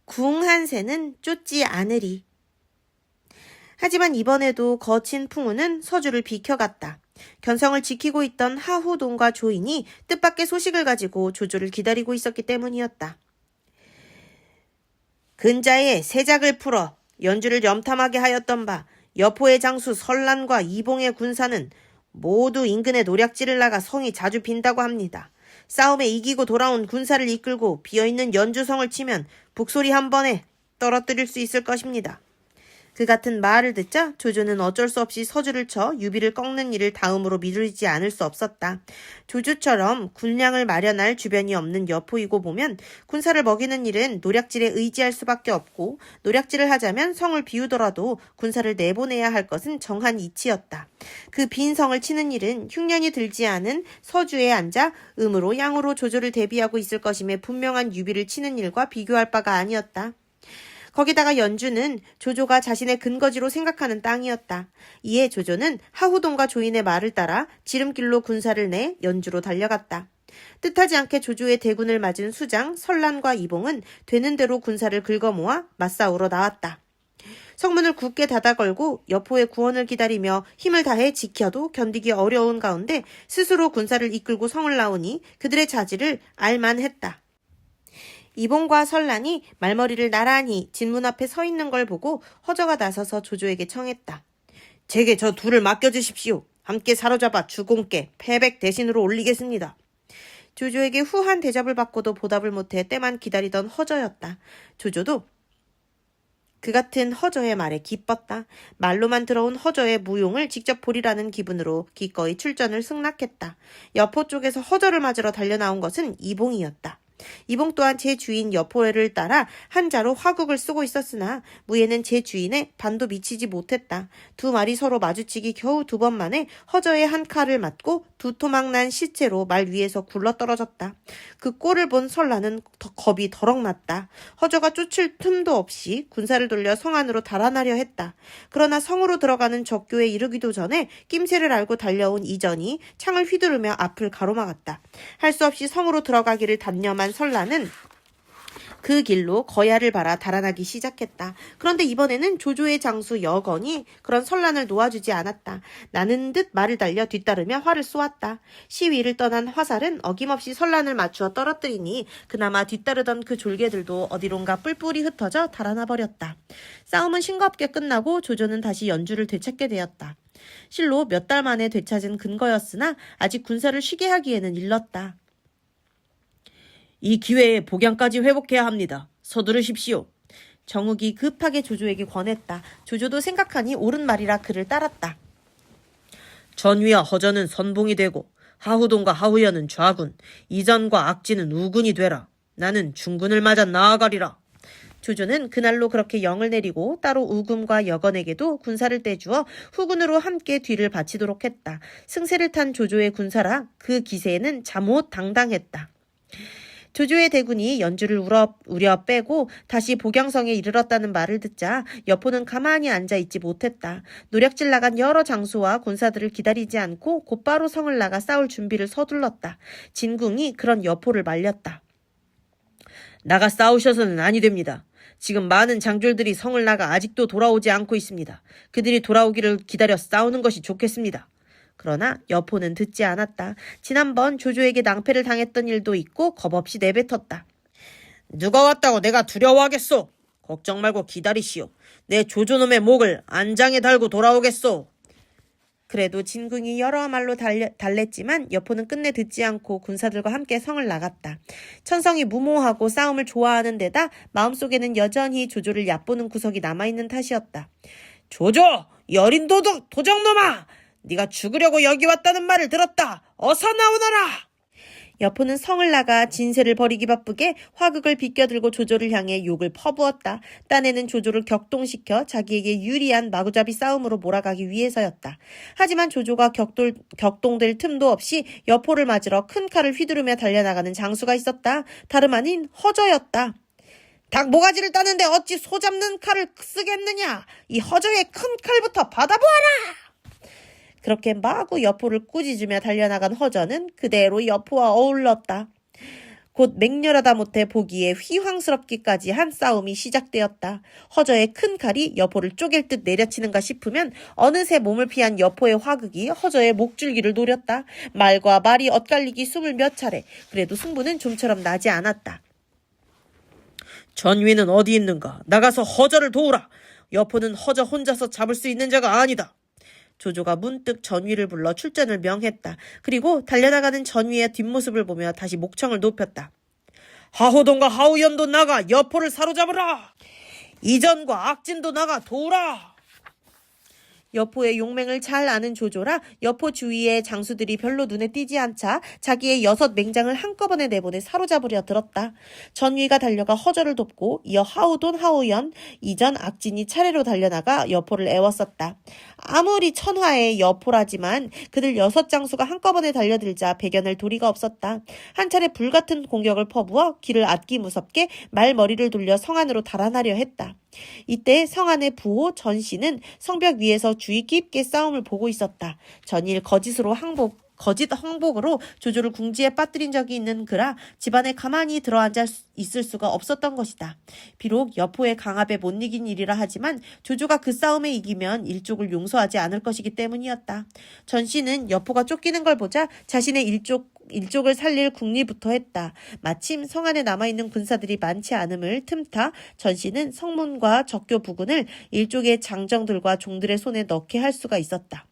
궁한 새는 쫓지 않으리. 하지만 이번에도 거친 풍우는 서주를 비켜갔다. 견성을 지키고 있던 하후동과 조인이 뜻밖의 소식을 가지고 조조를 기다리고 있었기 때문이었다. 근자에 세작을 풀어 연주를 염탐하게 하였던 바 여포의 장수 설란과 이봉의 군사는 모두 인근에 노략질을 나가 성이 자주 빈다고 합니다. 싸움에 이기고 돌아온 군사를 이끌고 비어있는 연주성을 치면 북소리 한 번에 떨어뜨릴 수 있을 것입니다. 그 같은 말을 듣자 조조는 어쩔 수 없이 서주를 쳐 유비를 꺾는 일을 다음으로 미루지 않을 수 없었다. 조조처럼 군량을 마련할 주변이 없는 여포이고 보면 군사를 먹이는 일은 노략질에 의지할 수밖에 없고, 노략질을 하자면 성을 비우더라도 군사를 내보내야 할 것은 정한 이치였다. 그 빈 성을 치는 일은 흉년이 들지 않은 서주에 앉아 음으로 양으로 조조를 대비하고 있을 것임에 분명한 유비를 치는 일과 비교할 바가 아니었다. 거기다가 연주는 조조가 자신의 근거지로 생각하는 땅이었다. 이에 조조는 하후동과 조인의 말을 따라 지름길로 군사를 내 연주로 달려갔다. 뜻하지 않게 조조의 대군을 맞은 수장 설란과 이봉은 되는 대로 군사를 긁어모아 맞싸우러 나왔다. 성문을 굳게 닫아걸고 여포의 구원을 기다리며 힘을 다해 지켜도 견디기 어려운 가운데 스스로 군사를 이끌고 성을 나오니 그들의 자질을 알만했다. 이봉과 설란이 말머리를 나란히 진문 앞에 서 있는 걸 보고 허저가 나서서 조조에게 청했다. 제게 저 둘을 맡겨주십시오. 함께 사로잡아 주공께 패백 대신으로 올리겠습니다. 조조에게 후한 대접을 받고도 보답을 못해 때만 기다리던 허저였다. 조조도 그 같은 허저의 말에 기뻤다. 말로만 들어온 허저의 무용을 직접 보리라는 기분으로 기꺼이 출전을 승낙했다. 여포 쪽에서 허저를 맞으러 달려나온 것은 이봉이었다. 이봉 또한 제 주인 여포를 따라 한자로 화국을 쓰고 있었으나 무예는 제 주인의 반도 미치지 못했다. 두 말이 서로 마주치기 겨우 2번 만에 허저의 한 칼을 맞고 두토막난 시체로 말 위에서 굴러떨어졌다. 그 꼴을 본 설라는 겁이 더럭 났다. 허저가 쫓을 틈도 없이 군사를 돌려 성 안으로 달아나려 했다. 그러나 성으로 들어가는 적교에 이르기도 전에 낌새를 알고 달려온 이전이 창을 휘두르며 앞을 가로막았다. 할 수 없이 성으로 들어가기를 단념한 설라는 그 길로 거야를 바라 달아나기 시작했다. 그런데 이번에는 조조의 장수 여건이 그런 설란을 놓아주지 않았다. 나는 듯 말을 달려 뒤따르며 활을 쏘았다. 시위를 떠난 화살은 어김없이 설란을 맞추어 떨어뜨리니 그나마 뒤따르던 그 졸개들도 어디론가 뿔뿔이 흩어져 달아나 버렸다. 싸움은 싱겁게 끝나고 조조는 다시 연주를 되찾게 되었다. 실로 몇 달 만에 되찾은 근거였으나 아직 군사를 쉬게 하기에는 일렀다. 이 기회에 복양까지 회복해야 합니다. 서두르십시오. 정욱이 급하게 조조에게 권했다. 조조도 생각하니 옳은 말이라 그를 따랐다. 전위와 허전은 선봉이 되고 하후동과 하후연은 좌군, 이전과 악진은 우군이 되라. 나는 중군을 맞아 나아가리라. 조조는 그날로 그렇게 영을 내리고 따로 우금과 여건에게도 군사를 떼주어 후군으로 함께 뒤를 바치도록 했다. 승세를 탄 조조의 군사라 그 기세에는 잠옷 당당했다. 조조의 대군이 연주를 우려 빼고 다시 복양성에 이르렀다는 말을 듣자 여포는 가만히 앉아있지 못했다. 노략질 나간 여러 장수와 군사들을 기다리지 않고 곧바로 성을 나가 싸울 준비를 서둘렀다. 진궁이 그런 여포를 말렸다. 나가 싸우셔서는 아니 됩니다. 지금 많은 장졸들이 성을 나가 아직도 돌아오지 않고 있습니다. 그들이 돌아오기를 기다려 싸우는 것이 좋겠습니다. 그러나 여포는 듣지 않았다. 지난번 조조에게 낭패를 당했던 일도 있고 겁없이 내뱉었다. 누가 왔다고 내가 두려워하겠소? 걱정 말고 기다리시오. 내 조조놈의 목을 안장에 달고 돌아오겠소. 그래도 진궁이 여러 말로 달랬지만 여포는 끝내 듣지 않고 군사들과 함께 성을 나갔다. 천성이 무모하고 싸움을 좋아하는 데다 마음속에는 여전히 조조를 얕보는 구석이 남아있는 탓이었다. 조조! 여린 도적놈아! 네가 죽으려고 여기 왔다는 말을 들었다. 어서 나오너라. 여포는 성을 나가 진세를 벌이기 바쁘게 화극을 비껴들고 조조를 향해 욕을 퍼부었다. 딴에는 조조를 격동시켜 자기에게 유리한 마구잡이 싸움으로 몰아가기 위해서였다. 하지만 조조가 격동될 틈도 없이 여포를 맞으러 큰 칼을 휘두르며 달려나가는 장수가 있었다. 다름 아닌 허저였다. 닭 모가지를 따는데 어찌 소 잡는 칼을 쓰겠느냐. 이 허저의 큰 칼부터 받아보아라. 그렇게 마구 여포를 꾸짖으며 달려나간 허저는 그대로 여포와 어울렀다. 곧 맹렬하다 못해 보기에 휘황스럽기까지 한 싸움이 시작되었다. 허저의 큰 칼이 여포를 쪼갤 듯 내려치는가 싶으면 어느새 몸을 피한 여포의 화극이 허저의 목줄기를 노렸다. 말과 말이 엇갈리기 숨을 몇 차례. 그래도 승부는 좀처럼 나지 않았다. 전위는 어디 있는가? 나가서 허저를 도우라. 여포는 허저 혼자서 잡을 수 있는 자가 아니다. 조조가 문득 전위를 불러 출전을 명했다. 그리고 달려나가는 전위의 뒷모습을 보며 다시 목청을 높였다. 하호동과 하우연도 나가 여포를 사로잡으라. 이전과 악진도 나가 도우라. 여포의 용맹을 잘 아는 조조라 여포 주위의 장수들이 별로 눈에 띄지 않자 자기의 6 맹장을 한꺼번에 내보내 사로잡으려 들었다. 전위가 달려가 허저를 돕고 이어 하우돈, 하우연, 이전, 악진이 차례로 달려나가 여포를 애웠었다. 아무리 천하의 여포라지만 그들 6 장수가 한꺼번에 달려들자 배겨낼 도리가 없었다. 한 차례 불같은 공격을 퍼부어 길을 ат기 무섭게 말머리를 돌려 성 안으로 달아나려 했다. 이때 성 안의 부호 전씨는 성벽 위에서 주의 깊게 싸움을 보고 있었다. 전일 거짓 항복으로 조조를 궁지에 빠뜨린 적이 있는 그라 집안에 가만히 들어앉아 있을 수가 없었던 것이다. 비록 여포의 강압에 못 이긴 일이라 하지만 조조가 그 싸움에 이기면 일족을 용서하지 않을 것이기 때문이었다. 전씨는 여포가 쫓기는 걸 보자 자신의 일족을 살릴 궁리부터 했다. 마침 성 안에 남아있는 군사들이 많지 않음을 틈타 전씨는 성문과 적교 부근을 일족의 장정들과 종들의 손에 넣게 할 수가 있었다.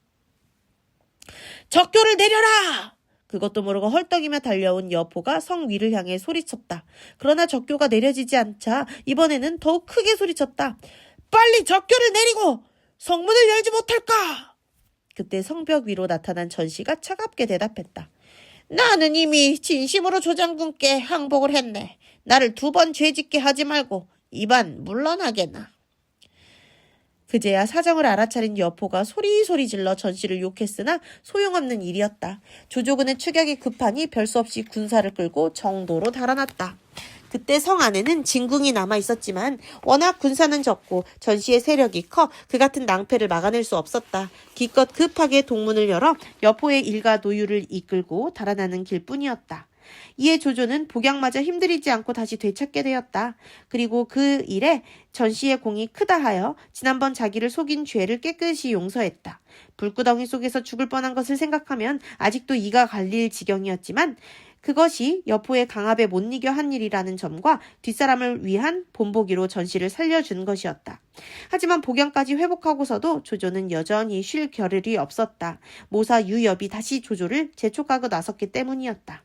적교를 내려라! 그것도 모르고 헐떡이며 달려온 여포가 성 위를 향해 소리쳤다. 그러나 적교가 내려지지 않자 이번에는 더욱 크게 소리쳤다. 빨리 적교를 내리고 성문을 열지 못할까? 그때 성벽 위로 나타난 전씨가 차갑게 대답했다. 나는 이미 진심으로 조장군께 항복을 했네. 나를 2번 죄짓게 하지 말고 이반 물러나게나. 그제야 사정을 알아차린 여포가 소리소리 질러 전씨를 욕했으나 소용없는 일이었다. 조조군의 추격이 급하니 별 수 없이 군사를 끌고 정도로 달아났다. 그때 성 안에는 진궁이 남아있었지만 워낙 군사는 적고 전씨의 세력이 커 그 같은 낭패를 막아낼 수 없었다. 기껏 급하게 동문을 열어 여포의 일가 노유를 이끌고 달아나는 길뿐이었다. 이에 조조는 복양마저 힘들이지 않고 다시 되찾게 되었다. 그리고 그 일에 전씨의 공이 크다 하여 지난번 자기를 속인 죄를 깨끗이 용서했다. 불구덩이 속에서 죽을 뻔한 것을 생각하면 아직도 이가 갈릴 지경이었지만 그것이 여포의 강압에 못 이겨 한 일이라는 점과 뒷사람을 위한 본보기로 전씨를 살려준 것이었다. 하지만 복양까지 회복하고서도 조조는 여전히 쉴 겨를이 없었다. 모사 유엽이 다시 조조를 재촉하고 나섰기 때문이었다.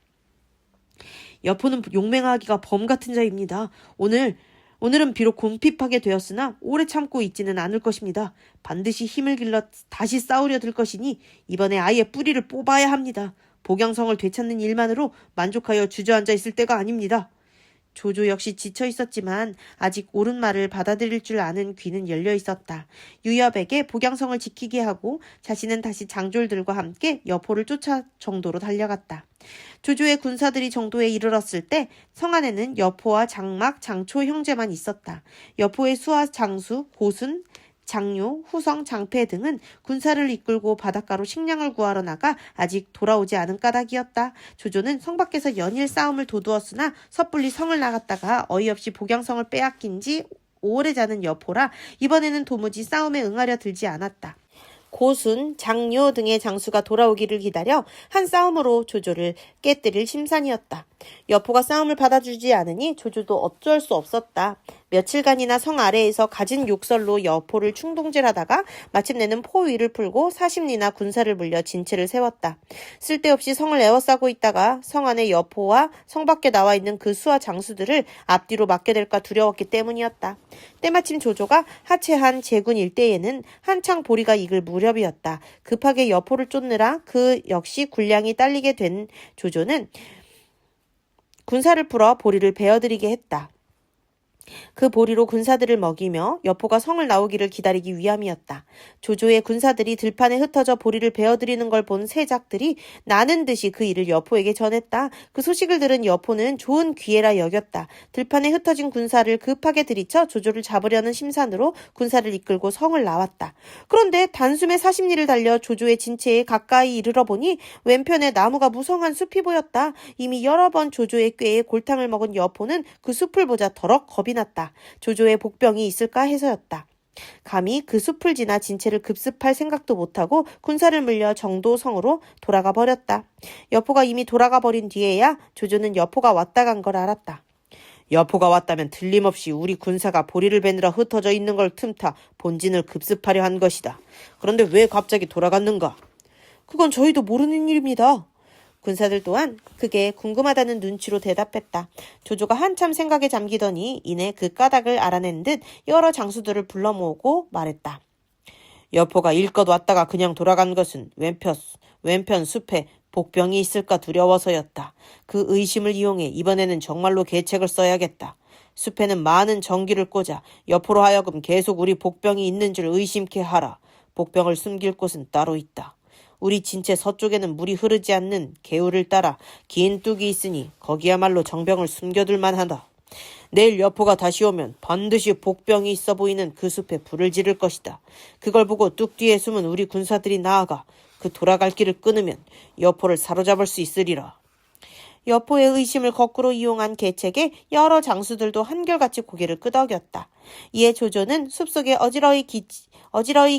여포는 용맹하기가 범같은 자입니다. 오늘은 비록 궁핍하게 되었으나 오래 참고 있지는 않을 것입니다. 반드시 힘을 길러 다시 싸우려 들 것이니 이번에 아예 뿌리를 뽑아야 합니다. 복양성을 되찾는 일만으로 만족하여 주저앉아 있을 때가 아닙니다. 조조 역시 지쳐 있었지만 아직 옳은 말을 받아들일 줄 아는 귀는 열려 있었다. 유엽에게 복양성을 지키게 하고 자신은 다시 장졸들과 함께 여포를 쫓아 정도로 달려갔다. 조조의 군사들이 정도에 이르렀을 때 성 안에는 여포와 장막, 장초 형제만 있었다. 여포의 수하 장수, 고순, 장요, 후성, 장패 등은 군사를 이끌고 바닷가로 식량을 구하러 나가 아직 돌아오지 않은 까닭이었다. 조조는 성 밖에서 연일 싸움을 도두었으나 섣불리 성을 나갔다가 어이없이 복양성을 빼앗긴 지 오래 자는 여포라 이번에는 도무지 싸움에 응하려 들지 않았다. 고순, 장요 등의 장수가 돌아오기를 기다려 한 싸움으로 조조를 깨뜨릴 심산이었다. 여포가 싸움을 받아주지 않으니 조조도 어쩔 수 없었다. 며칠간이나 성 아래에서 갖은 욕설로 여포를 충동질하다가 마침내는 포 위를 풀고 40리나 군사를 물려 진체를 세웠다. 쓸데없이 성을 에워싸고 있다가 성 안에 여포와 성 밖에 나와 있는 그 수하 장수들을 앞뒤로 맞게 될까 두려웠기 때문이었다. 때마침 조조가 하체한 제군 일대에는 한창 보리가 익을 무렵이었다. 급하게 여포를 쫓느라 그 역시 군량이 딸리게 된 조조는 군사를 풀어 보리를 베어들이게 했다. 그 보리로 군사들을 먹이며 여포가 성을 나오기를 기다리기 위함이었다. 조조의 군사들이 들판에 흩어져 보리를 베어들이는 걸 본 세작들이 나는 듯이 그 일을 여포에게 전했다. 그 소식을 들은 여포는 좋은 기회라 여겼다. 들판에 흩어진 군사를 급하게 들이쳐 조조를 잡으려는 심산으로 군사를 이끌고 성을 나왔다. 그런데 단숨에 40리를 달려 조조의 진체에 가까이 이르러 보니 왼편에 나무가 무성한 숲이 보였다. 이미 여러 번 조조의 꾀에 골탕을 먹은 여포는 그 숲을 보자 더럭 겁이 났다. 조조의 복병이 있을까 해서였다. 감히 그 숲을 지나 진체를 급습할 생각도 못하고 군사를 물려 정도성으로 돌아가 버렸다. 여포가 이미 돌아가 버린 뒤에야 조조는 여포가 왔다 간 걸 알았다. 여포가 왔다면 틀림없이 우리 군사가 보리를 베느라 흩어져 있는 걸 틈타 본진을 급습하려 한 것이다. 그런데 왜 갑자기 돌아갔는가? 그건 저희도 모르는 일입니다. 군사들 또한 그게 궁금하다는 눈치로 대답했다. 조조가 한참 생각에 잠기더니 이내 그 까닭을 알아낸 듯 여러 장수들을 불러 모으고 말했다. 여포가 일껏 왔다가 그냥 돌아간 것은 왼편 숲에 복병이 있을까 두려워서였다. 그 의심을 이용해 이번에는 정말로 계책을 써야겠다. 숲에는 많은 전기를 꽂아 여포로 하여금 계속 우리 복병이 있는 줄 의심케 하라. 복병을 숨길 곳은 따로 있다. 우리 진체 서쪽에는 물이 흐르지 않는 개울을 따라 긴 뚝이 있으니 거기야말로 정병을 숨겨둘 만하다. 내일 여포가 다시 오면 반드시 복병이 있어 보이는 그 숲에 불을 지를 것이다. 그걸 보고 뚝 뒤에 숨은 우리 군사들이 나아가 그 돌아갈 길을 끊으면 여포를 사로잡을 수 있으리라. 여포의 의심을 거꾸로 이용한 계책에 여러 장수들도 한결같이 고개를 끄덕였다. 이에 조조는 숲속에 어지러이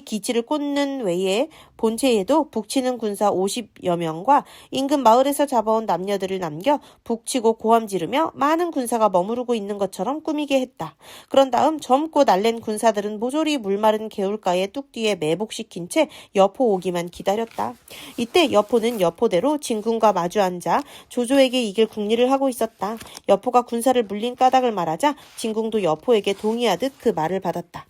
기치를 꽂는 외에 본체에도 북치는 군사 50여 명과 인근 마을에서 잡아온 남녀들을 남겨 북치고 고함 지르며 많은 군사가 머무르고 있는 것처럼 꾸미게 했다. 그런 다음 젊고 날랜 군사들은 모조리 물마른 개울가에 뚝 뒤에 매복시킨 채 여포 오기만 기다렸다. 이때 여포는 여포대로 진군과 마주 앉아 조조에게 이길 궁리를 하고 있었다. 여포가 군사를 물린 까닭을 말하자 진궁도 여포에게 동의하듯 그 말을 받았다.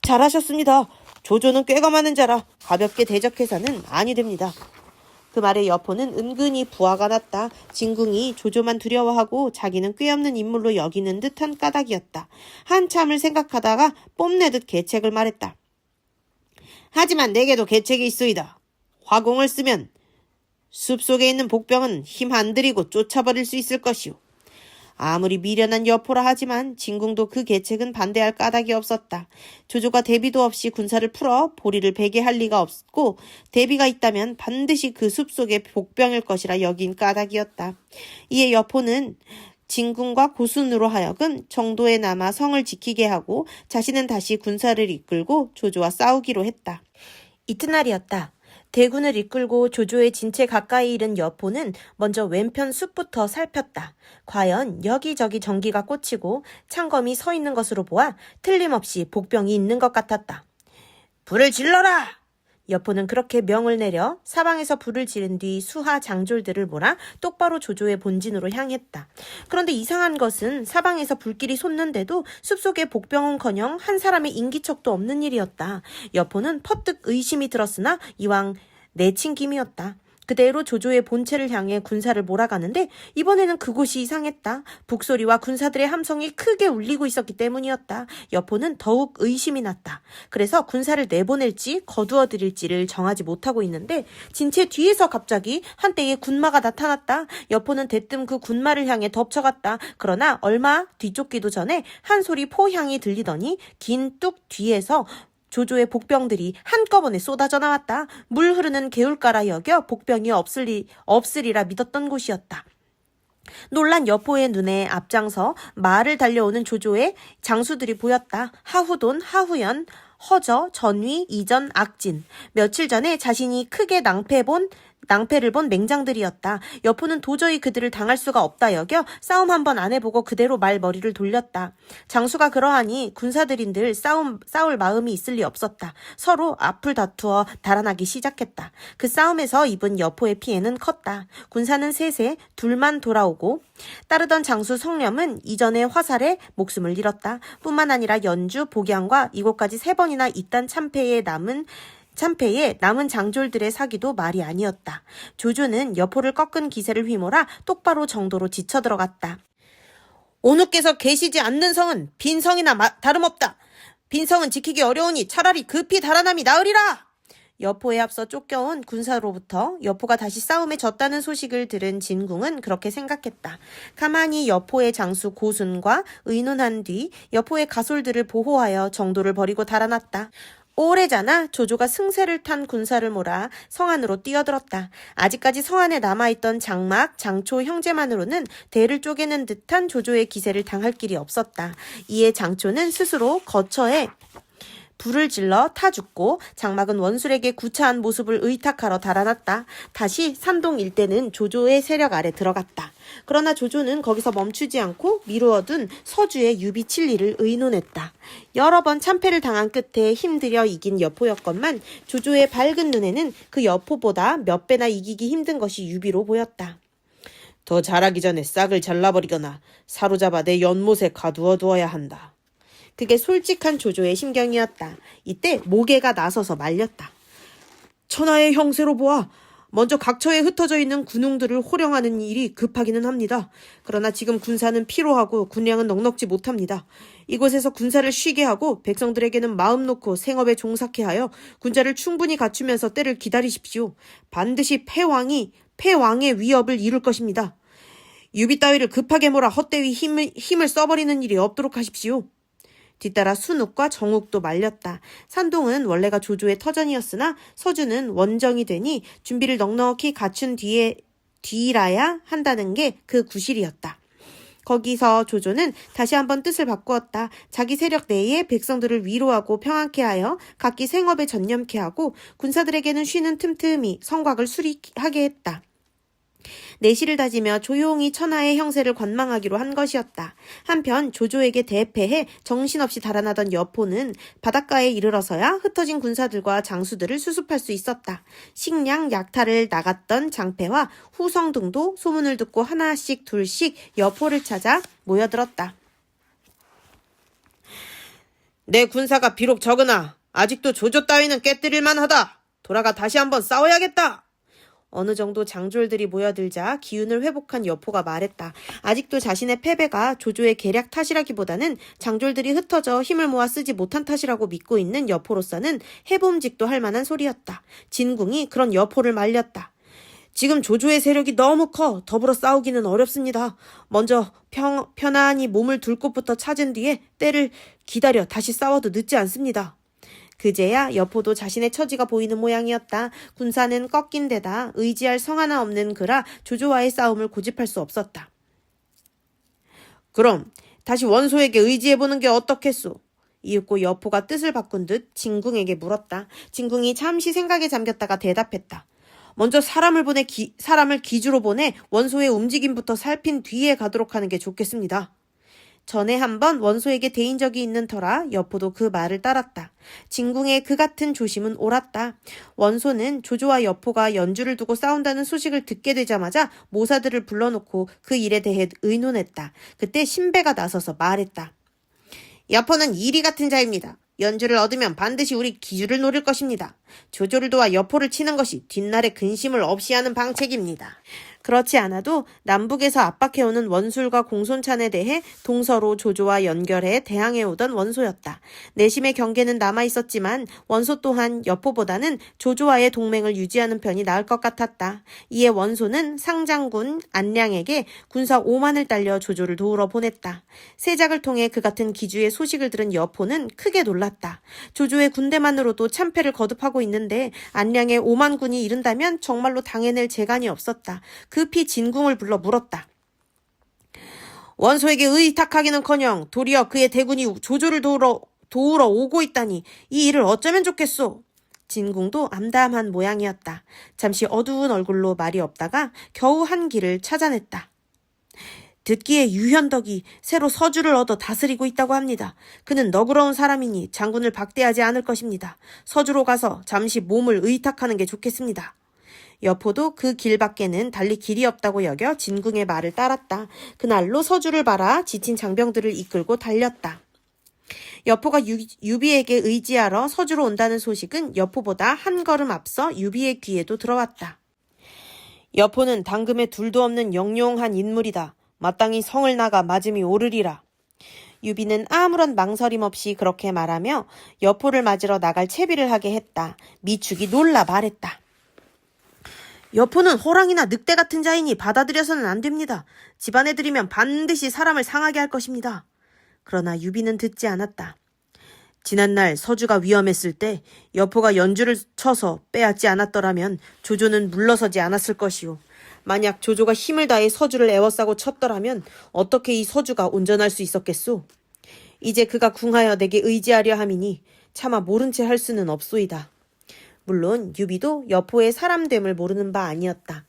잘하셨습니다. 조조는 꾀가 많은 자라 가볍게 대적해서는 아니 됩니다. 그 말에 여포는 은근히 부하가 났다. 진궁이 조조만 두려워하고 자기는 꾀 없는 인물로 여기는 듯한 까닭이었다. 한참을 생각하다가 뽐내듯 계책을 말했다. 하지만 내게도 계책이 있소이다. 화공을 쓰면 숲속에 있는 복병은 힘 안 들이고 쫓아버릴 수 있을 것이오. 아무리 미련한 여포라 하지만 진궁도 그 계책은 반대할 까닭이 없었다. 조조가 대비도 없이 군사를 풀어 보리를 베게 할 리가 없고 대비가 있다면 반드시 그 숲속의 복병일 것이라 여긴 까닭이었다. 이에 여포는 진궁과 고순으로 하여금 정도에 남아 성을 지키게 하고 자신은 다시 군사를 이끌고 조조와 싸우기로 했다. 이튿날이었다. 대군을 이끌고 조조의 진체 가까이 이른 여포는 먼저 왼편 숲부터 살폈다. 과연 여기저기 전기가 꽂히고 창검이 서 있는 것으로 보아 틀림없이 복병이 있는 것 같았다. 불을 질러라! 여포는 그렇게 명을 내려 사방에서 불을 지른 뒤 수하 장졸들을 몰아 똑바로 조조의 본진으로 향했다. 그런데 이상한 것은 사방에서 불길이 솟는데도 숲속의 복병은커녕 한 사람의 인기척도 없는 일이었다. 여포는 퍼뜩 의심이 들었으나 이왕 내친 김이었다. 그대로 조조의 본체를 향해 군사를 몰아가는데 이번에는 그곳이 이상했다. 북소리와 군사들의 함성이 크게 울리고 있었기 때문이었다. 여포는 더욱 의심이 났다. 그래서 군사를 내보낼지 거두어들일지를 정하지 못하고 있는데 진체 뒤에서 갑자기 한때의 군마가 나타났다. 여포는 대뜸 그 군마를 향해 덮쳐갔다. 그러나 얼마 뒤쫓기도 전에 한 소리 포향이 들리더니 긴 뚝 뒤에서 조조의 복병들이 한꺼번에 쏟아져 나왔다. 물 흐르는 개울가라 여겨 복병이 없으리라 믿었던 곳이었다. 놀란 여포의 눈에 앞장서 말을 달려오는 조조의 장수들이 보였다. 하후돈, 하후연, 허저, 전위, 이전, 악진. 며칠 전에 자신이 크게 낭패를 본 맹장들이었다. 여포는 도저히 그들을 당할 수가 없다 여겨 싸움 한번 안 해보고 그대로 말머리를 돌렸다. 장수가 그러하니 군사들인들 싸울 마음이 있을 리 없었다. 서로 앞을 다투어 달아나기 시작했다. 그 싸움에서 입은 여포의 피해는 컸다. 군사는 셋에 둘만 돌아오고 따르던 장수 성렴은 이전의 화살에 목숨을 잃었다. 뿐만 아니라 연주, 복양과 이곳까지 3번이나 이딴 참패에 남은 장졸들의 사기도 말이 아니었다. 조조는 여포를 꺾은 기세를 휘몰아 똑바로 정도로 지쳐들어갔다. 오누께서 계시지 않는 성은 빈성이나 다름없다. 빈성은 지키기 어려우니 차라리 급히 달아남이 나으리라. 여포에 앞서 쫓겨온 군사로부터 여포가 다시 싸움에 졌다는 소식을 들은 진궁은 그렇게 생각했다. 가만히 여포의 장수 고순과 의논한 뒤 여포의 가솔들을 보호하여 정도를 버리고 달아났다. 오래잖아 조조가 승세를 탄 군사를 몰아 성 안으로 뛰어들었다. 아직까지 성 안에 남아있던 장막, 장초 형제만으로는 대를 쪼개는 듯한 조조의 기세를 당할 길이 없었다. 이에 장초는 스스로 거처에 불을 질러 타 죽고 장막은 원술에게 구차한 모습을 의탁하러 달아났다. 다시 산동 일대는 조조의 세력 아래 들어갔다. 그러나 조조는 거기서 멈추지 않고 미루어둔 서주의 유비 칠리를 의논했다. 여러 번 참패를 당한 끝에 힘들여 이긴 여포였건만 조조의 밝은 눈에는 그 여포보다 몇 배나 이기기 힘든 것이 유비로 보였다. 더 잘하기 전에 싹을 잘라버리거나 사로잡아 내 연못에 가두어 두어야 한다. 그게 솔직한 조조의 심경이었다. 이때 모계가 나서서 말렸다. 천하의 형세로 보아 먼저 각처에 흩어져 있는 군웅들을 호령하는 일이 급하기는 합니다. 그러나 지금 군사는 피로하고 군량은 넉넉지 못합니다. 이곳에서 군사를 쉬게 하고 백성들에게는 마음 놓고 생업에 종사케 하여 군자를 충분히 갖추면서 때를 기다리십시오. 반드시 패왕의 위협을 이룰 것입니다. 유비 따위를 급하게 몰아 헛되이 힘을 써버리는 일이 없도록 하십시오. 뒤따라 순욱과 정욱도 말렸다. 산동은 원래가 조조의 터전이었으나 서주는 원정이 되니 준비를 넉넉히 갖춘 뒤라야 한다는 게 그 구실이었다. 거기서 조조는 다시 한번 뜻을 바꾸었다. 자기 세력 내에 백성들을 위로하고 평안케 하여 각기 생업에 전념케 하고 군사들에게는 쉬는 틈틈이 성곽을 수리하게 했다. 내실을 다지며 조용히 천하의 형세를 관망하기로 한 것이었다. 한편 조조에게 대패해 정신없이 달아나던 여포는 바닷가에 이르러서야 흩어진 군사들과 장수들을 수습할 수 있었다. 식량 약탈을 나갔던 장패와 후성 등도 소문을 듣고 하나씩 둘씩 여포를 찾아 모여들었다. 내 군사가 비록 적으나 아직도 조조 따위는 깨뜨릴만 하다. 돌아가 다시 한번 싸워야겠다. 어느 정도 장졸들이 모여들자 기운을 회복한 여포가 말했다. 아직도 자신의 패배가 조조의 계략 탓이라기보다는 장졸들이 흩어져 힘을 모아 쓰지 못한 탓이라고 믿고 있는 여포로서는 해봄직도 할 만한 소리였다. 진궁이 그런 여포를 말렸다. 지금 조조의 세력이 너무 커 더불어 싸우기는 어렵습니다. 먼저 편안히 몸을 둘 곳부터 찾은 뒤에 때를 기다려 다시 싸워도 늦지 않습니다. 그제야 여포도 자신의 처지가 보이는 모양이었다. 군사는 꺾인 데다 의지할 성 하나 없는 그라 조조와의 싸움을 고집할 수 없었다. 그럼 다시 원소에게 의지해보는 게 어떻겠소? 이윽고 여포가 뜻을 바꾼 듯 진궁에게 물었다. 진궁이 잠시 생각에 잠겼다가 대답했다. 먼저 사람을 기주로 보내 원소의 움직임부터 살핀 뒤에 가도록 하는 게 좋겠습니다. 전에 한번 원소에게 대인 적이 있는 터라 여포도 그 말을 따랐다. 진궁의 그 같은 조심은 옳았다. 원소는 조조와 여포가 연주를 두고 싸운다는 소식을 듣게 되자마자 모사들을 불러놓고 그 일에 대해 의논했다. 그때 신배가 나서서 말했다. 여포는 이리 같은 자입니다. 연주를 얻으면 반드시 우리 기주를 노릴 것입니다. 조조를 도와 여포를 치는 것이 뒷날에 근심을 없이 하는 방책입니다. 그렇지 않아도 남북에서 압박해오는 원술과 공손찬에 대해 동서로 조조와 연결해 대항해오던 원소였다. 내심의 경계는 남아있었지만 원소 또한 여포보다는 조조와의 동맹을 유지하는 편이 나을 것 같았다. 이에 원소는 상장군 안량에게 군사 5만을 딸려 조조를 도우러 보냈다. 세작을 통해 그 같은 기주의 소식을 들은 여포는 크게 놀랐다. 조조의 군대만으로도 참패를 거듭하고 있는데 안량의 5만 군이 이른다면 정말로 당해낼 재간이 없었다. 급히 진궁을 불러 물었다. 원소에게 의탁하기는커녕 도리어 그의 대군이 조조를 도우러 오고 있다니 이 일을 어쩌면 좋겠소. 진궁도 암담한 모양이었다. 잠시 어두운 얼굴로 말이 없다가 겨우 한 길을 찾아냈다. 듣기에 유현덕이 새로 서주를 얻어 다스리고 있다고 합니다. 그는 너그러운 사람이니 장군을 박대하지 않을 것입니다. 서주로 가서 잠시 몸을 의탁하는 게 좋겠습니다. 여포도 그 길밖에는 달리 길이 없다고 여겨 진궁의 말을 따랐다. 그날로 서주를 바라 지친 장병들을 이끌고 달렸다. 여포가 유비에게 의지하러 서주로 온다는 소식은 여포보다 한 걸음 앞서 유비의 귀에도 들어왔다. 여포는 당금에 둘도 없는 영용한 인물이다. 마땅히 성을 나가 맞음이 오르리라. 유비는 아무런 망설임 없이 그렇게 말하며 여포를 맞으러 나갈 채비를 하게 했다. 미축이 놀라 말했다. 여포는 호랑이나 늑대 같은 자이니 받아들여서는 안 됩니다. 집안에 들이면 반드시 사람을 상하게 할 것입니다. 그러나 유비는 듣지 않았다. 지난날 서주가 위험했을 때 여포가 연주를 쳐서 빼앗지 않았더라면 조조는 물러서지 않았을 것이오. 만약 조조가 힘을 다해 서주를 에워싸고 쳤더라면 어떻게 이 서주가 온전할 수 있었겠소? 이제 그가 궁하여 내게 의지하려 함이니 차마 모른 채 할 수는 없소이다. 물론 유비도 여포의 사람됨을 모르는 바 아니었다.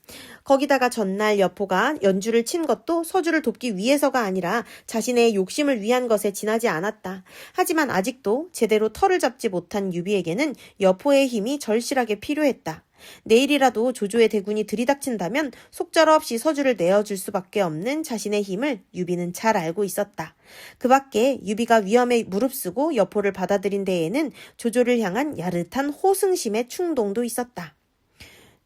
거기다가 전날 여포가 연주를 친 것도 서주를 돕기 위해서가 아니라 자신의 욕심을 위한 것에 지나지 않았다. 하지만 아직도 제대로 털을 잡지 못한 유비에게는 여포의 힘이 절실하게 필요했다. 내일이라도 조조의 대군이 들이닥친다면 속절없이 서주를 내어줄 수밖에 없는 자신의 힘을 유비는 잘 알고 있었다. 그 밖에 유비가 위험에 무릅쓰고 여포를 받아들인 데에는 조조를 향한 야릇한 호승심의 충동도 있었다.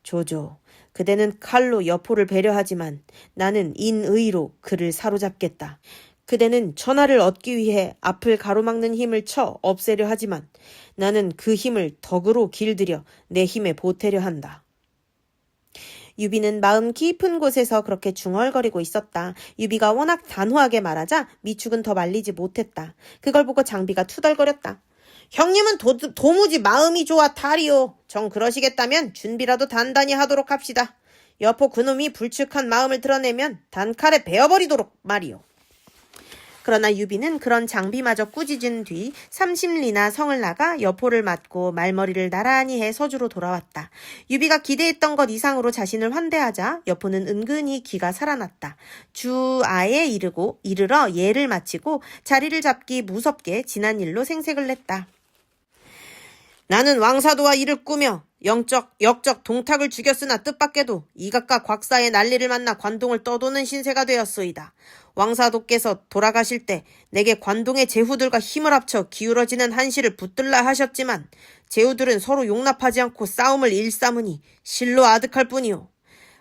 조조, 그대는 칼로 여포를 배려하지만 나는 인의로 그를 사로잡겠다. 그대는 천하를 얻기 위해 앞을 가로막는 힘을 쳐 없애려 하지만 나는 그 힘을 덕으로 길들여 내 힘에 보태려 한다. 유비는 마음 깊은 곳에서 그렇게 중얼거리고 있었다. 유비가 워낙 단호하게 말하자 미축은 더 말리지 못했다. 그걸 보고 장비가 투덜거렸다. 형님은 도무지 마음이 좋아 탈이오. 정 그러시겠다면 준비라도 단단히 하도록 합시다. 여포 그놈이 불측한 마음을 드러내면 단칼에 베어버리도록 말이오. 그러나 유비는 그런 장비마저 꾸짖은 뒤 30리나 성을 나가 여포를 맞고 말머리를 나란히 해 서주로 돌아왔다. 유비가 기대했던 것 이상으로 자신을 환대하자 여포는 은근히 기가 살아났다. 주아에 이르러 예를 마치고 자리를 잡기 무섭게 지난 일로 생색을 냈다. 나는 왕사도와 이를 꾸며 역적 동탁을 죽였으나 뜻밖에도 이각과 곽사의 난리를 만나 관동을 떠도는 신세가 되었소이다. 왕사도께서 돌아가실 때 내게 관동의 제후들과 힘을 합쳐 기울어지는 한시를 붙들라 하셨지만 제후들은 서로 용납하지 않고 싸움을 일삼으니 실로 아득할 뿐이오.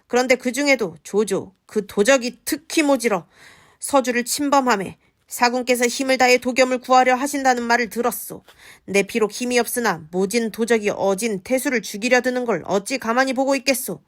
그런데 그 중에도 조조, 그 도적이 특히 모질어 서주를 침범하며 사군께서 힘을 다해 도겸을 구하려 하신다는 말을 들었소. 내 비록 힘이 없으나 모진 도적이 어진 태수를 죽이려 드는 걸 어찌 가만히 보고 있겠소.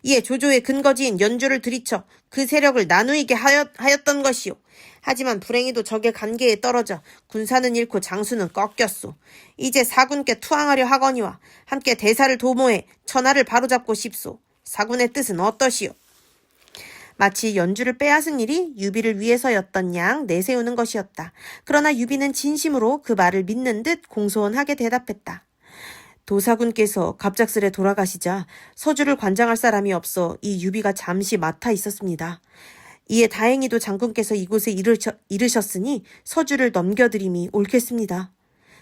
이에 조조의 근거지인 연주를 들이쳐 그 세력을 나누이게 하였던 것이오. 하지만 불행히도 적의 관계에 떨어져 군사는 잃고 장수는 꺾였소. 이제 사군께 투항하려 하거니와 함께 대사를 도모해 천하를 바로잡고 싶소. 사군의 뜻은 어떠시오? 마치 연주를 빼앗은 일이 유비를 위해서였던 양 내세우는 것이었다. 그러나 유비는 진심으로 그 말을 믿는 듯 공손하게 대답했다. 도사군께서 갑작스레 돌아가시자 서주를 관장할 사람이 없어 이 유비가 잠시 맡아 있었습니다. 이에 다행히도 장군께서 이곳에 이르셨으니 서주를 넘겨드림이 옳겠습니다.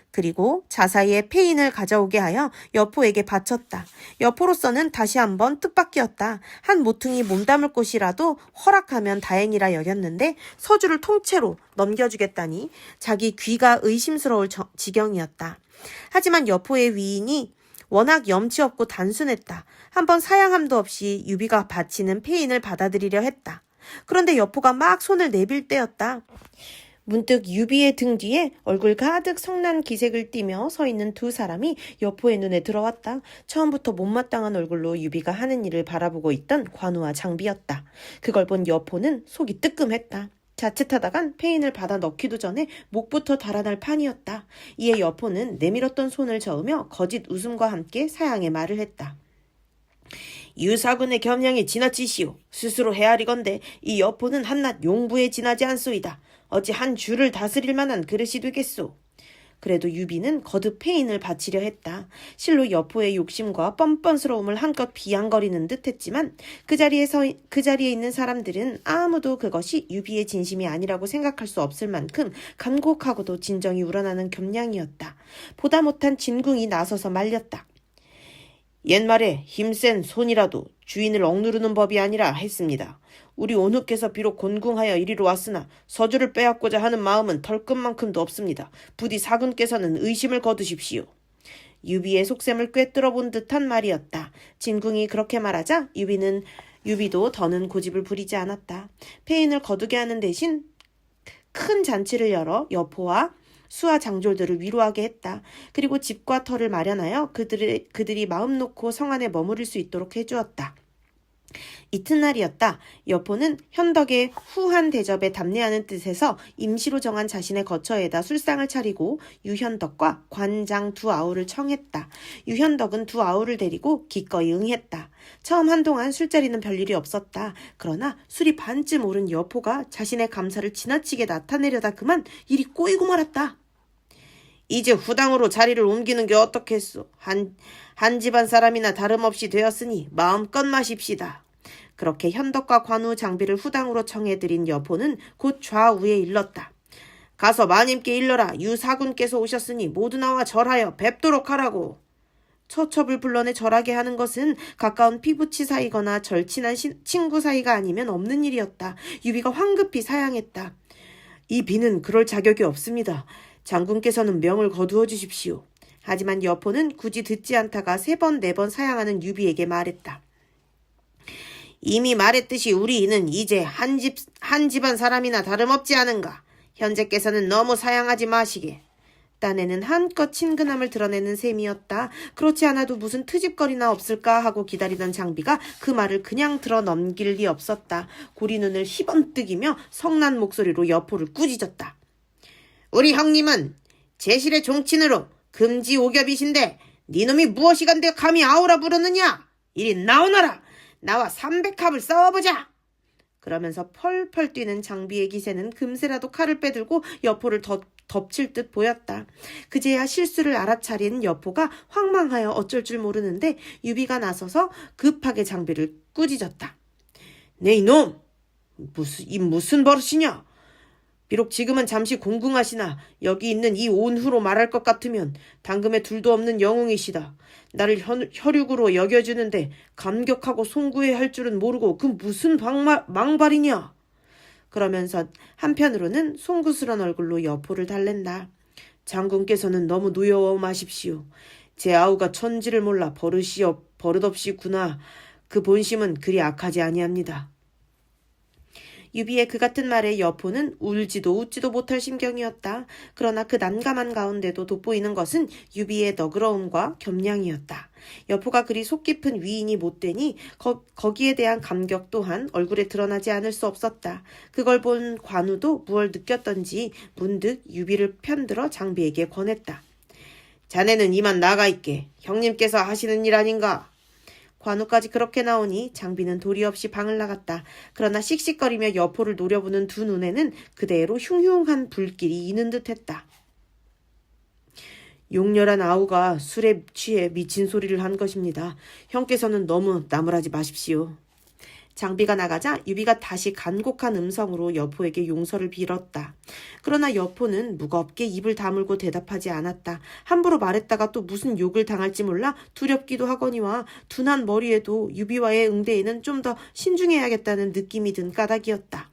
그리고 자사의 페인을 가져오게 하여 여포에게 바쳤다. 여포로서는 다시 한번 뜻밖이었다. 한 모퉁이 몸담을 곳이라도 허락하면 다행이라 여겼는데 서주를 통째로 넘겨주겠다니 자기 귀가 의심스러울 지경이었다. 하지만 여포의 위인이 워낙 염치 없고 단순했다. 한번 사양함도 없이 유비가 바치는 페인을 받아들이려 했다. 그런데 여포가 막 손을 내빌 때였다. 문득 유비의 등 뒤에 얼굴 가득 성난 기색을 띠며 서 있는 두 사람이 여포의 눈에 들어왔다. 처음부터 못마땅한 얼굴로 유비가 하는 일을 바라보고 있던 관우와 장비였다. 그걸 본 여포는 속이 뜨끔했다. 자칫하다간 페인을 받아 넣기도 전에 목부터 달아날 판이었다. 이에 여포는 내밀었던 손을 저으며 거짓 웃음과 함께 사양의 말을 했다. 유사군의 겸양이 지나치시오. 스스로 헤아리건대 이 여포는 한낱 용부에 지나지 않소이다. 어찌 한 주를 다스릴 만한 그릇이 되겠소. 그래도 유비는 거듭 페인을 바치려 했다. 실로 여포의 욕심과 뻔뻔스러움을 한껏 비양거리는 듯 했지만 그 자리에 있는 사람들은 아무도 그것이 유비의 진심이 아니라고 생각할 수 없을 만큼 간곡하고도 진정이 우러나는 겸양이었다. 보다 못한 진궁이 나서서 말렸다. 옛말에 힘센 손이라도 주인을 억누르는 법이 아니라 했습니다. 우리 온후께서 비록 곤궁하여 이리로 왔으나 서주를 빼앗고자 하는 마음은 털끝만큼도 없습니다. 부디 사군께서는 의심을 거두십시오. 유비의 속셈을 꿰뚫어 본 듯한 말이었다. 진궁이 그렇게 말하자 유비는 유비도 더는 고집을 부리지 않았다. 폐인을 거두게 하는 대신 큰 잔치를 열어 여포와 수하 장졸들을 위로하게 했다. 그리고 집과 터를 마련하여 그들이 마음 놓고 성 안에 머무를 수 있도록 해주었다. 이튿날이었다. 여포는 현덕의 후한 대접에 답례하는 뜻에서 임시로 정한 자신의 거처에다 술상을 차리고 유현덕과 관장 두 아우를 청했다. 유현덕은 두 아우를 데리고 기꺼이 응했다. 처음 한동안 술자리는 별일이 없었다. 그러나 술이 반쯤 오른 여포가 자신의 감사를 지나치게 나타내려다 그만 일이 꼬이고 말았다. 이제 후당으로 자리를 옮기는 게 어떻겠소. 한 집안 사람이나 다름없이 되었으니 마음껏 마십시다. 그렇게 현덕과 관우 장비를 후당으로 청해드린 여포는 곧 좌우에 일렀다. 가서 마님께 일러라. 유사군께서 오셨으니 모두 나와 절하여 뵙도록 하라고. 처첩을 불러내 절하게 하는 것은 가까운 피부치 사이거나 절친한 친구 사이가 아니면 없는 일이었다. 유비가 황급히 사양했다. 이 비는 그럴 자격이 없습니다. 장군께서는 명을 거두어 주십시오. 하지만 여포는 굳이 듣지 않다가 3번, 4번 사양하는 유비에게 말했다. 이미 말했듯이 우리 이는 이제 한 집안 사람이나 다름없지 않은가. 현재께서는 너무 사양하지 마시게. 딴에는 한껏 친근함을 드러내는 셈이었다. 그렇지 않아도 무슨 트집거리나 없을까 하고 기다리던 장비가 그 말을 그냥 들어 넘길 리 없었다. 고리눈을 희번뜩이며 성난 목소리로 여포를 꾸짖었다. 우리 형님은 제실의 종친으로 금지 오겹이신데 니놈이 무엇이간데 감히 아우라 부르느냐. 이리 나오너라. 나와 300합을 싸워보자. 그러면서 펄펄 뛰는 장비의 기세는 금세라도 칼을 빼들고 여포를 덮칠 듯 보였다. 그제야 실수를 알아차린 여포가 황망하여 어쩔 줄 모르는데 유비가 나서서 급하게 장비를 꾸짖었다. 네 이놈! 무슨 버릇이냐? 비록 지금은 잠시 공궁하시나 여기 있는 이 온후로 말할 것 같으면 당금에 둘도 없는 영웅이시다. 나를 혈육으로 여겨주는데 감격하고 송구해 할 줄은 모르고 그 무슨 망발이냐. 그러면서 한편으로는 송구스런 얼굴로 여포를 달랜다. 장군께서는 너무 노여워 마십시오. 제 아우가 천지를 몰라 버릇없이 구나. 그 본심은 그리 악하지 아니합니다. 유비의 그 같은 말에 여포는 울지도 웃지도 못할 심경이었다. 그러나 그 난감한 가운데도 돋보이는 것은 유비의 너그러움과 겸양이었다. 여포가 그리 속 깊은 위인이 못되니 거기에 대한 감격 또한 얼굴에 드러나지 않을 수 없었다. 그걸 본 관우도 무얼 느꼈던지 문득 유비를 편들어 장비에게 권했다. 자네는 이만 나가 있게. 형님께서 하시는 일 아닌가? 관우까지 그렇게 나오니 장비는 도리 없이 방을 나갔다. 그러나 씩씩거리며 여포를 노려보는 두 눈에는 그대로 흉흉한 불길이 이는 듯했다. 용렬한 아우가 술에 취해 미친 소리를 한 것입니다. 형께서는 너무 나무라지 마십시오. 장비가 나가자 유비가 다시 간곡한 음성으로 여포에게 용서를 빌었다. 그러나 여포는 무겁게 입을 다물고 대답하지 않았다. 함부로 말했다가 또 무슨 욕을 당할지 몰라 두렵기도 하거니와 둔한 머리에도 유비와의 응대에는 좀 더 신중해야겠다는 느낌이 든 까닭이었다.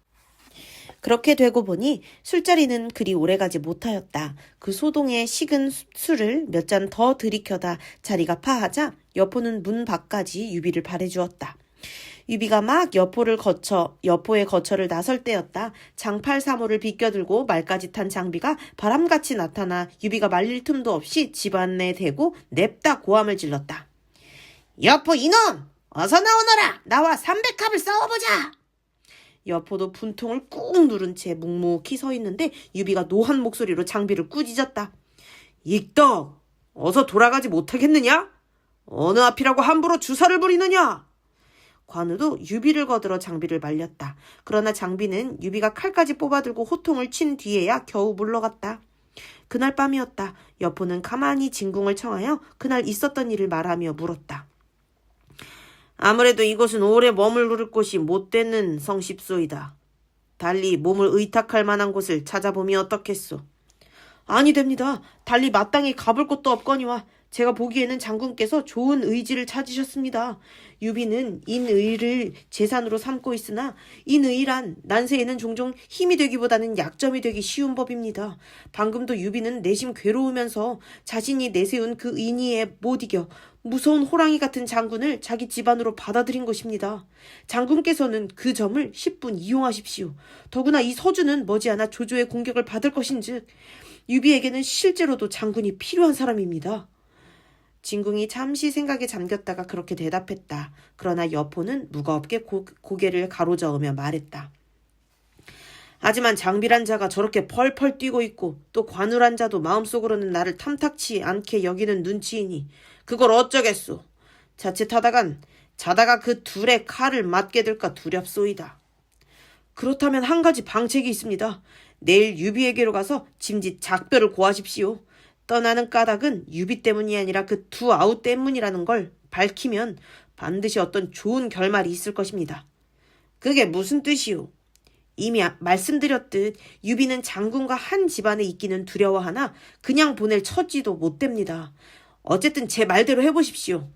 그렇게 되고 보니 술자리는 그리 오래가지 못하였다. 그 소동에 식은 술을 몇 잔 더 들이켜다 자리가 파하자 여포는 문 밖까지 유비를 바래주었다. 유비가 막 여포의 거처를 나설 때였다. 장팔 사모를 비껴들고 말까지 탄 장비가 바람같이 나타나 유비가 말릴 틈도 없이 집안에 대고 냅다 고함을 질렀다. 여포 이놈! 어서 나오너라! 나와 300합을 싸워보자! 여포도 분통을 꾹 누른 채 묵묵히 서 있는데 유비가 노한 목소리로 장비를 꾸짖었다. 익덕! 어서 돌아가지 못하겠느냐? 어느 앞이라고 함부로 주사를 부리느냐? 관우도 유비를 거들어 장비를 말렸다. 그러나 장비는 유비가 칼까지 뽑아들고 호통을 친 뒤에야 겨우 물러갔다. 그날 밤이었다. 여포는 가만히 진궁을 청하여 그날 있었던 일을 말하며 물었다. 아무래도 이곳은 오래 머무를 곳이 못되는 성십소이다. 달리 몸을 의탁할 만한 곳을 찾아보면 어떻겠소? 아니 됩니다. 달리 마땅히 가볼 곳도 없거니와 제가 보기에는 장군께서 좋은 의지를 찾으셨습니다. 유비는 인의를 재산으로 삼고 있으나 인의란 난세에는 종종 힘이 되기보다는 약점이 되기 쉬운 법입니다. 방금도 유비는 내심 괴로우면서 자신이 내세운 그 인의에 못 이겨 무서운 호랑이 같은 장군을 자기 집안으로 받아들인 것입니다. 장군께서는 그 점을 10분 이용하십시오. 더구나 이 서주는 머지않아 조조의 공격을 받을 것인즉 유비에게는 실제로도 장군이 필요한 사람입니다. 진궁이 잠시 생각에 잠겼다가 그렇게 대답했다. 그러나 여포는 무겁게 고개를 가로저으며 말했다. 하지만 장비란 자가 저렇게 펄펄 뛰고 있고 또 관우란 자도 마음속으로는 나를 탐탁치 않게 여기는 눈치이니 그걸 어쩌겠소. 자다가 그 둘의 칼을 맞게 될까 두렵소이다. 그렇다면 한 가지 방책이 있습니다. 내일 유비에게로 가서 짐짓 작별을 고하십시오. 떠나는 까닭은 유비 때문이 아니라 그 두 아우 때문이라는 걸 밝히면 반드시 어떤 좋은 결말이 있을 것입니다. 그게 무슨 뜻이오? 이미 말씀드렸듯 유비는 장군과 한 집안에 있기는 두려워하나 그냥 보낼 처지도 못 됩니다. 어쨌든 제 말대로 해보십시오.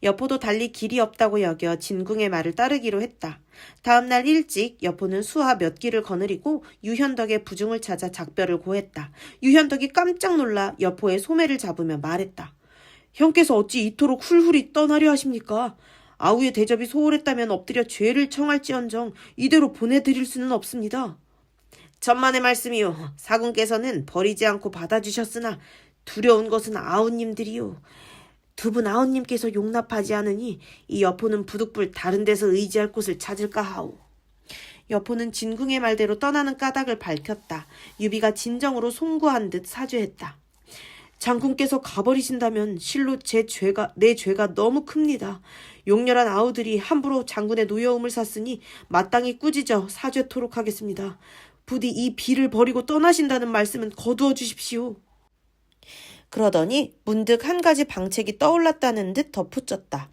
여포도 달리 길이 없다고 여겨 진궁의 말을 따르기로 했다. 다음 날 일찍 여포는 수하 몇 길을 거느리고 유현덕의 부중을 찾아 작별을 고했다. 유현덕이 깜짝 놀라 여포의 소매를 잡으며 말했다. 형께서 어찌 이토록 훌훌히 떠나려 하십니까? 아우의 대접이 소홀했다면 엎드려 죄를 청할지언정 이대로 보내드릴 수는 없습니다. 천만의 말씀이요. 사군께서는 버리지 않고 받아주셨으나 두려운 것은 아우님들이요. 두 분 아우님께서 용납하지 않으니 이 여포는 부득불 다른 데서 의지할 곳을 찾을까 하오. 여포는 진궁의 말대로 떠나는 까닭을 밝혔다. 유비가 진정으로 송구한 듯 사죄했다. 장군께서 가버리신다면 실로 내 죄가 너무 큽니다. 용렬한 아우들이 함부로 장군의 노여움을 샀으니 마땅히 꾸짖어 사죄토록 하겠습니다. 부디 이 비를 버리고 떠나신다는 말씀은 거두어 주십시오. 그러더니 문득 한 가지 방책이 떠올랐다는 듯 덧붙였다.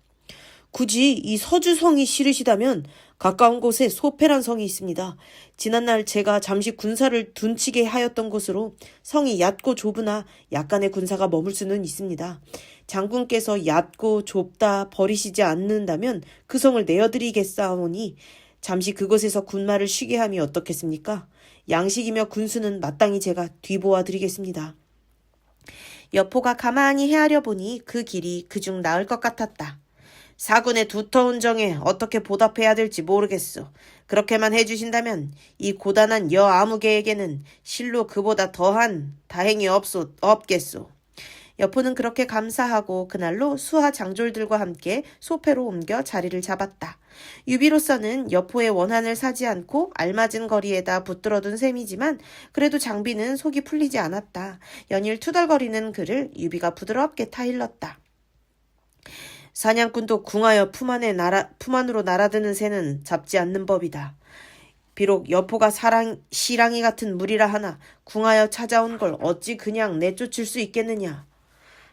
굳이 이 서주성이 싫으시다면 가까운 곳에 소패란 성이 있습니다. 지난날 제가 잠시 군사를 둔치게 하였던 곳으로 성이 얕고 좁으나 약간의 군사가 머물 수는 있습니다. 장군께서 얕고 좁다 버리시지 않는다면 그 성을 내어드리겠사오니 잠시 그곳에서 군마를 쉬게 함이 어떻겠습니까? 양식이며 군수는 마땅히 제가 뒤보아 드리겠습니다. 여포가 가만히 헤아려 보니 그 길이 그중 나을 것 같았다. 사군의 두터운 정에 어떻게 보답해야 될지 모르겠소. 그렇게만 해주신다면 이 고단한 여아무개에게는 실로 그보다 더한 다행이 없겠소. 여포는 그렇게 감사하고 그날로 수하 장졸들과 함께 소패로 옮겨 자리를 잡았다. 유비로서는 여포의 원한을 사지 않고 알맞은 거리에다 붙들어둔 셈이지만 그래도 장비는 속이 풀리지 않았다. 연일 투덜거리는 그를 유비가 부드럽게 타일렀다. 사냥꾼도 궁하여 품 안으로 날아드는 새는 잡지 않는 법이다. 비록 여포가 시랑이 같은 무리라 하나 궁하여 찾아온 걸 어찌 그냥 내쫓을 수 있겠느냐.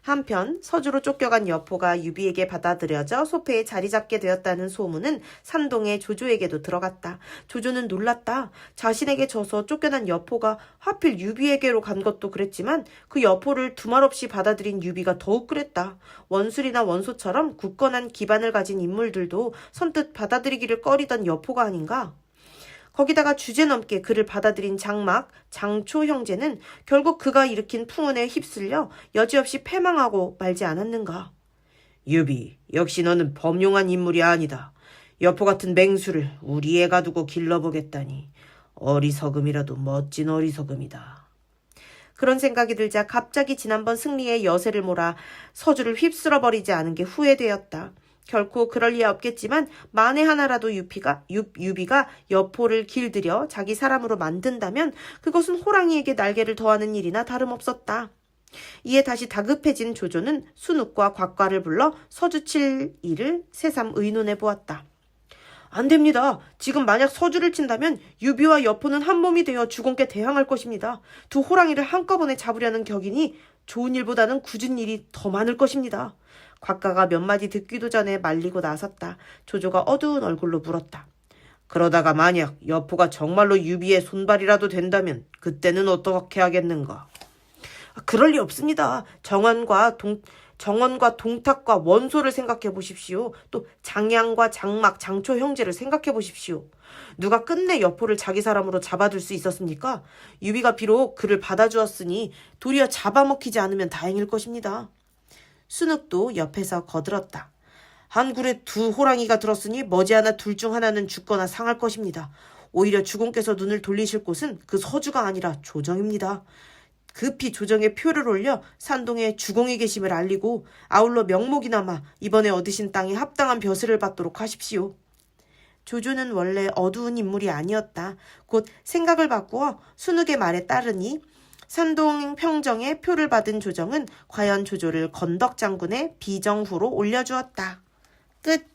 한편 서주로 쫓겨간 여포가 유비에게 받아들여져 소패에 자리 잡게 되었다는 소문은 산동의 조조에게도 들어갔다. 조조는 놀랐다. 자신에게 져서 쫓겨난 여포가 하필 유비에게로 간 것도 그랬지만 그 여포를 두말 없이 받아들인 유비가 더욱 그랬다. 원술이나 원소처럼 굳건한 기반을 가진 인물들도 선뜻 받아들이기를 꺼리던 여포가 아닌가? 거기다가 주제넘게 그를 받아들인 장막, 장초 형제는 결국 그가 일으킨 풍운에 휩쓸려 여지없이 패망하고 말지 않았는가. 유비, 역시 너는 범용한 인물이 아니다. 여포 같은 맹수를 우리에 가두고 길러보겠다니 어리석음이라도 멋진 어리석음이다. 그런 생각이 들자 갑자기 지난번 승리의 여세를 몰아 서주를 휩쓸어버리지 않은 게 후회되었다. 결코 그럴 리 없겠지만 만에 하나라도 유비가 여포를 길들여 자기 사람으로 만든다면 그것은 호랑이에게 날개를 더하는 일이나 다름없었다. 이에 다시 다급해진 조조는 순욱과 곽과를 불러 서주칠 일을 새삼 의논해 보았다. 안 됩니다. 지금 만약 서주를 친다면 유비와 여포는 한 몸이 되어 주공께 대항할 것입니다. 두 호랑이를 한꺼번에 잡으려는 격이니 좋은 일보다는 굳은 일이 더 많을 것입니다. 곽가가 몇 마디 듣기도 전에 말리고 나섰다. 조조가 어두운 얼굴로 물었다. 그러다가 만약 여포가 정말로 유비의 손발이라도 된다면 그때는 어떻게 하겠는가? 그럴 리 없습니다. 정원과 동탁과 원소를 생각해 보십시오. 또 장양과 장막, 장초 형제를 생각해 보십시오. 누가 끝내 여포를 자기 사람으로 잡아둘 수 있었습니까? 유비가 비록 그를 받아주었으니 도리어 잡아먹히지 않으면 다행일 것입니다. 순욱도 옆에서 거들었다. 한 굴에 두 호랑이가 들었으니 머지않아 둘 중 하나는 죽거나 상할 것입니다. 오히려 주공께서 눈을 돌리실 곳은 그 서주가 아니라 조정입니다. 급히 조정에 표를 올려 산동에 주공이 계심을 알리고 아울러 명목이나마 이번에 얻으신 땅에 합당한 벼슬을 받도록 하십시오. 조조는 원래 어두운 인물이 아니었다. 곧 생각을 바꾸어 순욱의 말에 따르니 산동 평정에 표를 받은 조정은 과연 조조를 건덕장군의 비정후로 올려주었다. 끝.